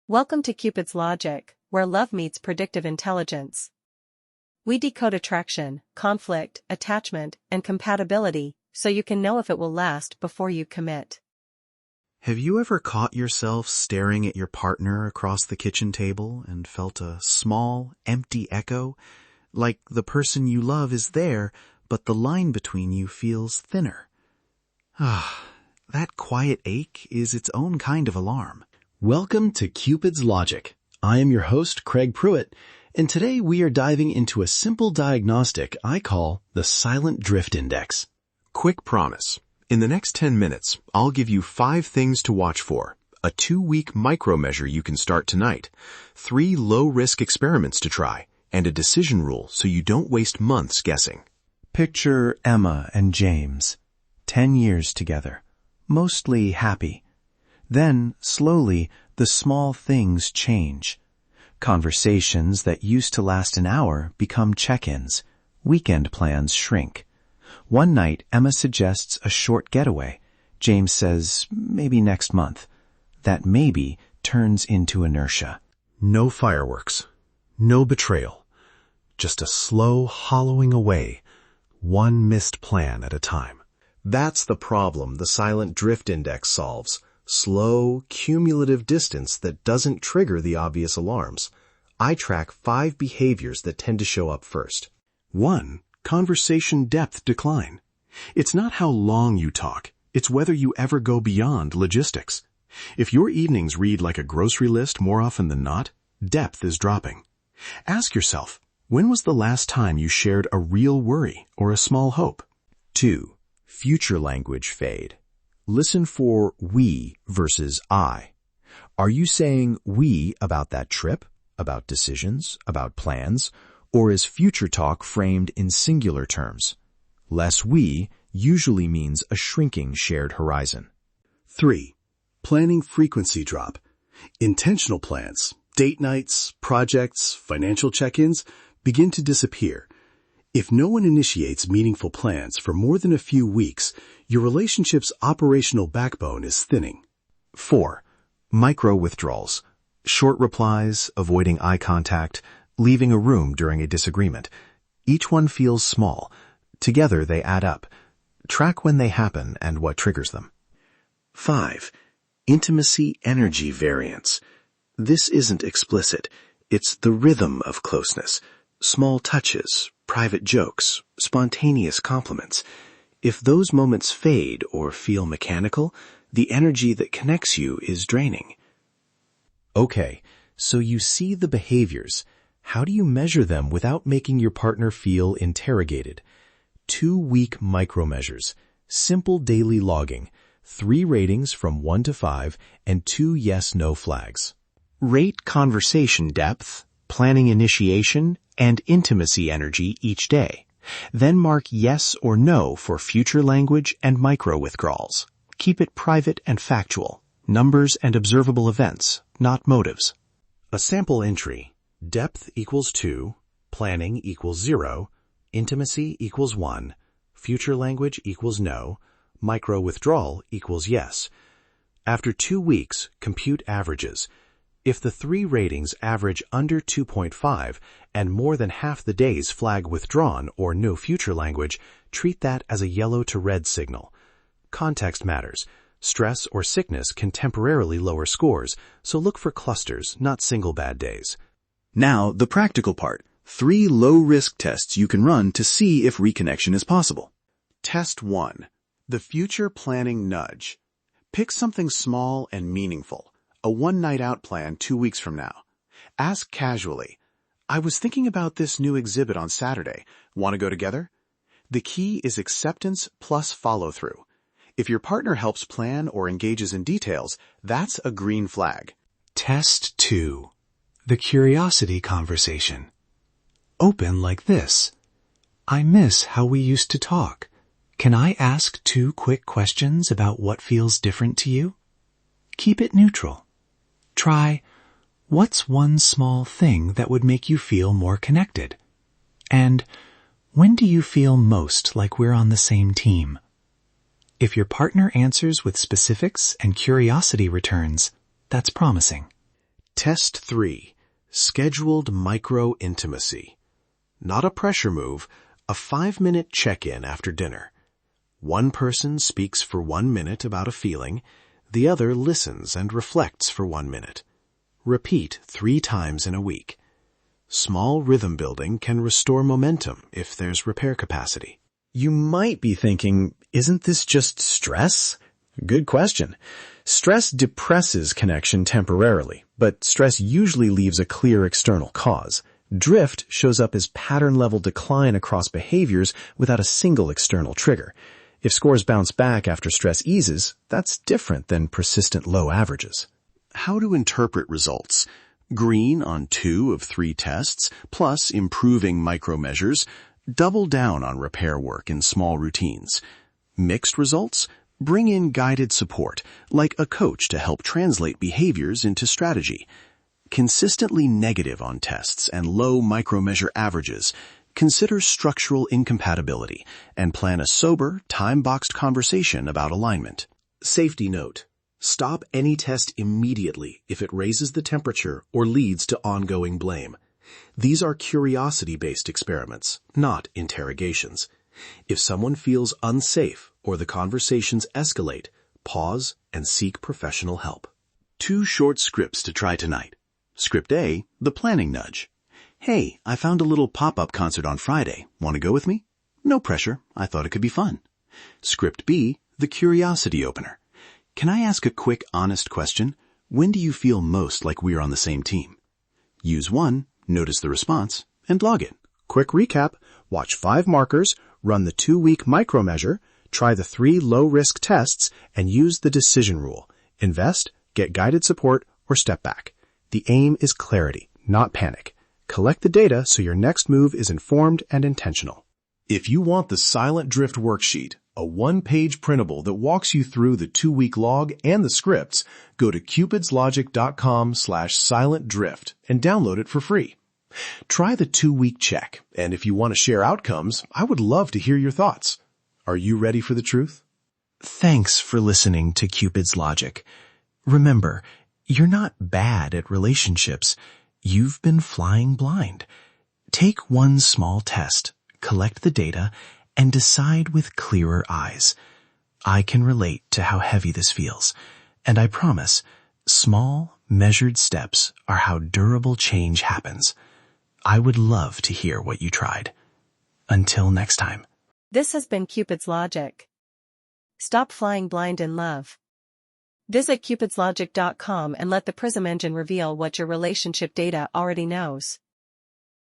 Welcome to Cupid's Logic, where love meets predictive intelligence. We decode attraction, conflict, attachment, and compatibility, so you can know if it will last before you commit. Have you ever caught yourself staring at your partner across the kitchen table and felt a small, empty echo? Like the person you love is there, but the line between you feels thinner. That quiet ache is its own kind of alarm. Welcome to Cupid's Logic. I am your host, Craig Pruitt, and today we are diving into a simple diagnostic I call the Silent Drift Index. Quick promise. In the next 10 minutes, I'll give you 5 things to watch for, a 2-week micro measure you can start tonight, 3 low-risk experiments to try, and a decision rule so you don't waste months guessing. Picture Emma and James, 10 years together, mostly happy. Then, slowly, the small things change. Conversations that used to last an hour become check-ins. Weekend plans shrink. One night, Emma suggests a short getaway. James says, maybe next month. That maybe turns into inertia. No fireworks. No betrayal. Just a slow hollowing away, one missed plan at a time. That's the problem the Silent Drift Index solves. Slow, cumulative distance that doesn't trigger the obvious alarms. I track 5 behaviors that tend to show up first. 1. Conversation depth decline. It's not how long you talk, it's whether you ever go beyond logistics. If your evenings read like a grocery list more often than not, depth is dropping. Ask yourself, when was the last time you shared a real worry or a small hope? 2. Future language fade. Listen for we versus I. Are you saying we about that trip, about decisions, about plans, or is future talk framed in singular terms? Less we usually means a shrinking shared horizon. 3. Planning frequency drop. Intentional plans, date nights, projects, financial check-ins begin to disappear. If no one initiates meaningful plans for more than a few weeks, your relationship's operational backbone is thinning. 4. Micro-withdrawals. Short replies, avoiding eye contact, leaving a room during a disagreement. Each one feels small. Together they add up. Track when they happen and what triggers them. 5. Intimacy energy variance. This isn't explicit. It's the rhythm of closeness. Small touches, private jokes, spontaneous compliments. If those moments fade or feel mechanical, the energy that connects you is draining. Okay, so you see the behaviors. How do you measure them without making your partner feel interrogated? 2-week micromeasures, simple daily logging, 3 ratings from 1 to 5, and 2 yes-no flags. Rate conversation depth, planning initiation, and intimacy energy each day. Then mark yes or no for future language and micro-withdrawals. Keep it private and factual. Numbers and observable events, not motives. A sample entry. Depth equals 2, planning equals 0, intimacy equals 1, future language equals no, micro-withdrawal equals yes. After 2 weeks, compute averages. If the 3 ratings average under 2.5 and more than half the days flag withdrawn or no future language, treat that as a yellow to red signal. Context matters. Stress or sickness can temporarily lower scores, so look for clusters, not single bad days. Now, the practical part. 3 low-risk tests you can run to see if reconnection is possible. Test 1. The Future Planning Nudge. Pick something small and meaningful. A 1-night-out plan 2 weeks from now. Ask casually, I was thinking about this new exhibit on Saturday. Want to go together? The key is acceptance plus follow-through. If your partner helps plan or engages in details, that's a green flag. Test 2. The Curiosity Conversation. Open like this. I miss how we used to talk. Can I ask 2 quick questions about what feels different to you? Keep it neutral. Try, what's one small thing that would make you feel more connected? And when do you feel most like we're on the same team? If your partner answers with specifics and curiosity returns, that's promising. Test 3. Scheduled micro-intimacy. Not a pressure move, a 5-minute check-in after dinner. One person speaks for 1 minute about a feeling, the other listens and reflects for 1 minute. Repeat 3 times in a week. Small rhythm building can restore momentum if there's repair capacity. You might be thinking, isn't this just stress? Good question. Stress depresses connection temporarily, but stress usually leaves a clear external cause. Drift shows up as pattern-level decline across behaviors without a single external trigger. If scores bounce back after stress eases, that's different than persistent low averages. How to interpret results? Green on 2 of 3 tests, plus improving micro-measures. Double down on repair work in small routines. Mixed results? Bring in guided support, like a coach to help translate behaviors into strategy. Consistently negative on tests and low micro-measure averages. Consider structural incompatibility and plan a sober, time-boxed conversation about alignment. Safety note. Stop any test immediately if it raises the temperature or leads to ongoing blame. These are curiosity-based experiments, not interrogations. If someone feels unsafe or the conversations escalate, pause and seek professional help. 2 short scripts to try tonight. Script A, the planning nudge. Hey, I found a little pop-up concert on Friday. Want to go with me? No pressure. I thought it could be fun. Script B, the curiosity opener. Can I ask a quick, honest question? When do you feel most like we're on the same team? Use 1, notice the response, and log it. Quick recap. Watch 5 markers, run the 2-week micro-measure, try the 3 low-risk tests, and use the decision rule. Invest, get guided support, or step back. The aim is clarity, not panic. Collect the data so your next move is informed and intentional. If you want the Silent Drift worksheet, a 1-page printable that walks you through the 2-week log and the scripts, go to cupidslogic.com/silentdrift and download it for free. Try the 2-week check, and if you want to share outcomes, I would love to hear your thoughts. Are you ready for the truth? Thanks for listening to Cupid's Logic. Remember, you're not bad at relationships. You've been flying blind. Take one small test, collect the data, and decide with clearer eyes. I can relate to how heavy this feels, and I promise, small, measured steps are how durable change happens. I would love to hear what you tried. Until next time. This has been Cupid's Logic. Stop flying blind in love. Visit cupidslogic.com and let the Prism engine reveal what your relationship data already knows.